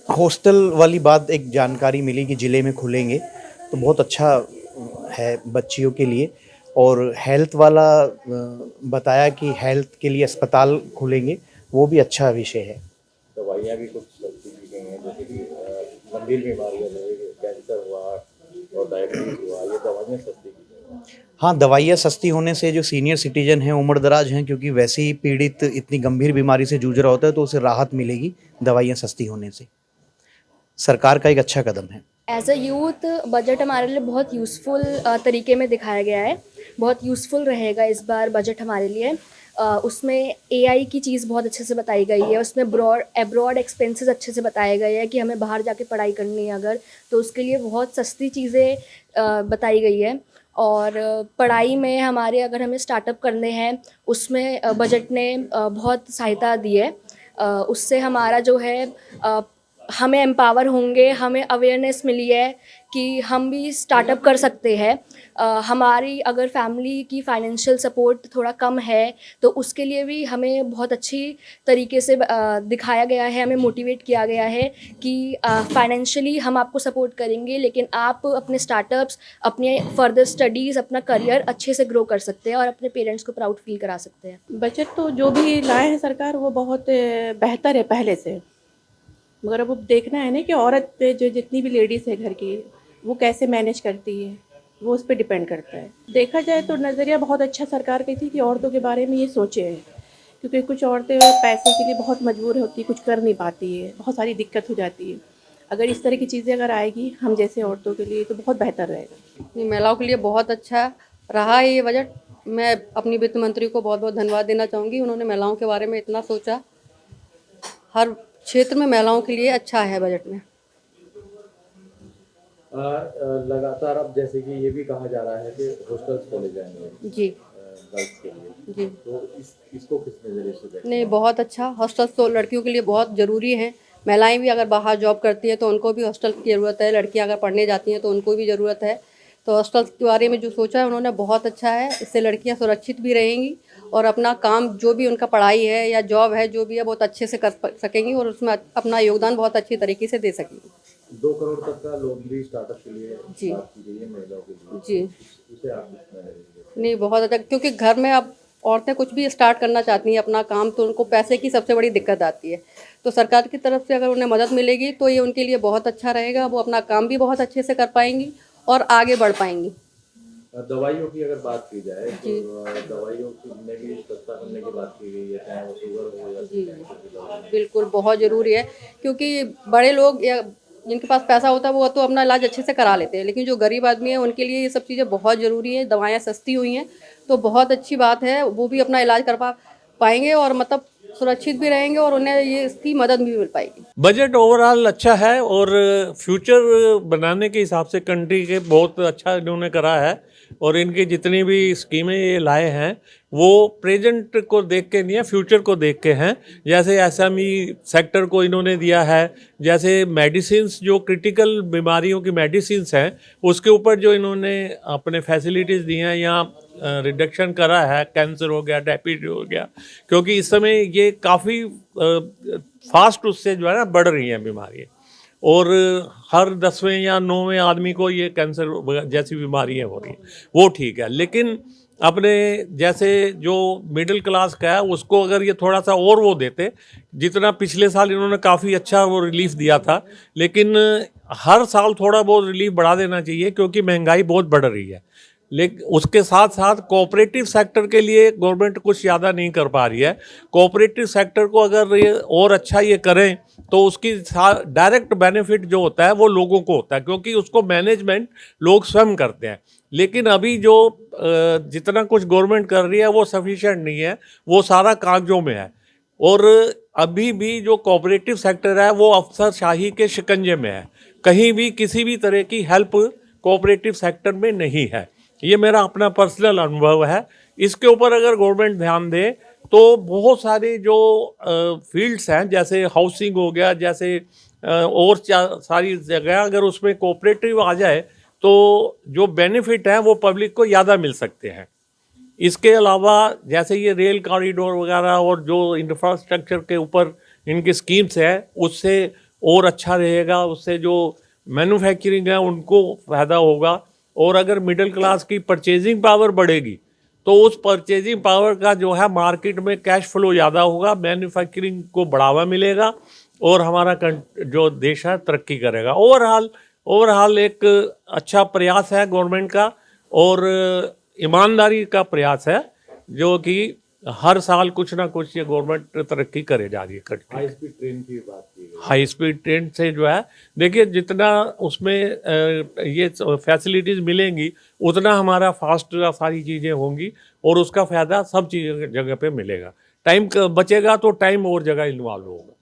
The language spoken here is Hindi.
हॉस्टल वाली बात एक जानकारी मिली कि ज़िले में खुलेंगे, तो बहुत अच्छा है बच्चियों के लिए। और हेल्थ वाला बताया कि हेल्थ के लिए अस्पताल खुलेंगे, वो भी अच्छा विषय है। दवाइयाँ भी कुछ सस्ती की गई हैं, जैसे कि गंभीर बीमारियाँ जैसे कि कैंसर हुआ और डायबिटीज़ हुआ, ये दवाइयाँ सस्ती की गई हैं। हाँ, दवाइयाँ सस्ती होने से जो सीनियर सिटीज़न हैं, उम्र-दराज हैं, क्योंकि वैसे ही पीड़ित इतनी गंभीर बीमारी से जूझ रहा होता है, तो उसे राहत मिलेगी दवाइयाँ सस्ती होने से। सरकार का एक अच्छा कदम है। एज अ यूथ बजट हमारे लिए बहुत यूज़फुल तरीके में दिखाया गया है। बहुत यूज़फुल रहेगा इस बार बजट हमारे लिए। उसमें एआई की चीज़ बहुत अच्छे से बताई गई है। उसमें एब्रॉड एक्सपेंसेस अच्छे से बताए गए हैं कि हमें बाहर जाके पढ़ाई करनी है अगर, तो उसके लिए बहुत सस्ती चीज़ें बताई गई है। और पढ़ाई में हमारे अगर हमें स्टार्टअप करने हैं, उसमें बजट ने बहुत सहायता दी है। उससे हमारा जो है हमें एम्पावर होंगे, हमें अवेयरनेस मिली है कि हम भी स्टार्टअप कर सकते हैं। हमारी अगर फैमिली की फाइनेंशियल सपोर्ट थोड़ा कम है, तो उसके लिए भी हमें बहुत अच्छी तरीके से दिखाया गया है, हमें मोटिवेट किया गया है कि फाइनेंशियली हम आपको सपोर्ट करेंगे, लेकिन आप अपने स्टार्टअप्स, अपने फर्दर स्टडीज़, अपना करियर अच्छे से ग्रो कर सकते हैं और अपने पेरेंट्स को प्राउड फील करा सकते हैं। बजट तो जो भी लाए हैं सरकार वो बहुत बेहतर है पहले से। मगर अब देखना है ना कि औरत पे जो जितनी भी लेडीज़ है घर की, वो कैसे मैनेज करती है, वो उस पे डिपेंड करता है। देखा जाए तो नज़रिया बहुत अच्छा सरकार की थी कि औरतों के बारे में ये सोचे है, क्योंकि कुछ औरतें पैसे के लिए बहुत मजबूर होती, कुछ कर नहीं पाती है, बहुत सारी दिक्कत हो जाती है। अगर इस तरह की चीज़ें अगर आएगी हम जैसे औरतों के लिए तो बहुत बेहतर रहेगा। ये महिलाओं के लिए बहुत अच्छा रहा है ये बजट। मैं अपनी वित्त मंत्री को बहुत बहुत धन्यवाद देना चाहूँगी, उन्होंने महिलाओं के बारे में इतना सोचा। हर क्षेत्र में महिलाओं के लिए अच्छा है बजट में। लगातार अब जैसे कि ये भी कहा जा रहा है कि हॉस्टल्स खोले जाएंगे जी गर्ल्स के लिए, जी। तो इसको किस नज़रिए से देखते नहीं, हैं? बहुत अच्छा। हॉस्टल्स तो लड़कियों के लिए बहुत ज़रूरी है। महिलाएं भी अगर बाहर जॉब करती हैं तो उनको भी हॉस्टल की ज़रूरत है। लड़कियां अगर पढ़ने जाती हैं तो उनको भी ज़रूरत है। तो हॉस्टल्स के बारे में जो सोचा है उन्होंने बहुत अच्छा है। इससे लड़कियां सुरक्षित भी रहेंगी और अपना काम जो भी उनका पढ़ाई है या जॉब है जो भी है बहुत अच्छे से कर सकेंगी और उसमें अपना योगदान बहुत अच्छी तरीके से दे सकेंगी। 2 करोड़ तक का लोन भी स्टार्टअप के लिए जी बात की गई है महिलाओं के लिए, जी। तो उसे आप किस नज़रिए से देखते नहीं, बहुत अच्छा, क्योंकि घर में अब औरतें कुछ भी स्टार्ट करना चाहती हैं अपना काम, तो उनको पैसे की सबसे बड़ी दिक्कत आती है। तो सरकार की तरफ से अगर उन्हें मदद मिलेगी तो ये उनके लिए बहुत अच्छा रहेगा। वो अपना काम भी बहुत अच्छे से कर पाएंगी और आगे बढ़ पाएंगी। हैं? दवाइयों की अगर बात की जाए जी तो दवाइयों की में भी सस्ता करने की बात की गई है, चाहे वो शुगर हो या जी। कैंसर की दवाई। बिल्कुल बहुत ज़रूरी है, क्योंकि बड़े लोग या जिनके पास पैसा होता है वो तो अपना इलाज अच्छे से करा लेते हैं, लेकिन जो गरीब आदमी है उनके लिए ये सब चीज़ें बहुत ज़रूरी है। दवाएं सस्ती हुई हैं तो बहुत अच्छी बात है, वो भी अपना इलाज करवा पाएंगे और मतलब सुरक्षित भी रहेंगे और उन्हें ये इसकी मदद भी मिल पाएगी। बजट ओवरऑल अच्छा है और फ्यूचर बनाने के हिसाब से कंट्री के बहुत अच्छा इन्होंने करा है। और इनकी जितनी भी स्कीमें ये लाए हैं वो प्रेजेंट को देख के नहीं है, फ्यूचर को देख के हैं। जैसे एसएमई सेक्टर को इन्होंने दिया है, जैसे मेडिसिन्स जो क्रिटिकल बीमारियों की मेडिसिन्स हैं उसके ऊपर जो इन्होंने अपने फैसिलिटीज़ दी हैं या रिडक्शन करा है, कैंसर हो गया, डायबिटीज हो गया, क्योंकि इस समय ये काफ़ी फास्ट उससे जो है ना बढ़ रही हैं बीमारियाँ। और हर 10वें या 9वें आदमी को ये कैंसर जैसी बीमारियाँ हो रही हैं, वो ठीक है। लेकिन अपने जैसे जो मिडिल क्लास का है उसको अगर ये थोड़ा सा और वो देते, जितना पिछले साल इन्होंने काफ़ी अच्छा वो रिलीफ दिया था, लेकिन हर साल थोड़ा बहुत रिलीफ बढ़ा देना चाहिए क्योंकि महंगाई बहुत बढ़ रही है। लेकिन उसके साथ साथ कोऑपरेटिव सेक्टर के लिए गवर्नमेंट कुछ ज़्यादा नहीं कर पा रही है। कोऑपरेटिव सेक्टर को अगर ये और अच्छा ये करें तो उसकी डायरेक्ट बेनिफिट जो होता है वो लोगों को होता है, क्योंकि उसको मैनेजमेंट लोग स्वयं करते हैं। लेकिन अभी जो जितना कुछ गवर्नमेंट कर रही है वो सफिशिएंट नहीं है, वो सारा कागजों में है। और अभी भी जो कोऑपरेटिव सेक्टर है वो अफसरशाही के शिकंजे में है, कहीं भी किसी भी तरह की हेल्प कोऑपरेटिव सेक्टर में नहीं है। ये मेरा अपना पर्सनल अनुभव है। इसके ऊपर अगर गवर्नमेंट ध्यान दे तो बहुत सारे जो फील्ड्स हैं, जैसे हाउसिंग हो गया, जैसे और सारी जगह अगर उसमें कोऑपरेटिव आ जाए तो जो बेनिफिट है वो पब्लिक को ज़्यादा मिल सकते हैं। इसके अलावा जैसे ये रेल कॉरिडोर वगैरह और जो इंफ्रास्ट्रक्चर के ऊपर इनकी स्कीम्स है, उससे और अच्छा रहेगा, उससे जो मैन्युफैक्चरिंग है उनको फ़ायदा होगा। और अगर मिडिल क्लास की परचेजिंग पावर बढ़ेगी तो उस परचेजिंग पावर का जो है मार्केट में कैश फ्लो ज़्यादा होगा, मैन्युफैक्चरिंग को बढ़ावा मिलेगा और हमारा जो देश है तरक्की करेगा। ओवरऑल एक अच्छा प्रयास है गवर्नमेंट का और ईमानदारी का प्रयास है, जो कि हर साल कुछ ना कुछ ये गवर्नमेंट तरक्की करे जा रही है कंट्री। हाई स्पीड ट्रेन की बात की गई। हाई स्पीड ट्रेन से जो है देखिए जितना उसमें ये फैसिलिटीज़ मिलेंगी उतना हमारा फास्ट सारी चीज़ें होंगी और उसका फ़ायदा सब चीज़ों जगह पे मिलेगा। टाइम बचेगा तो टाइम और जगह इन्वॉल्व होगा।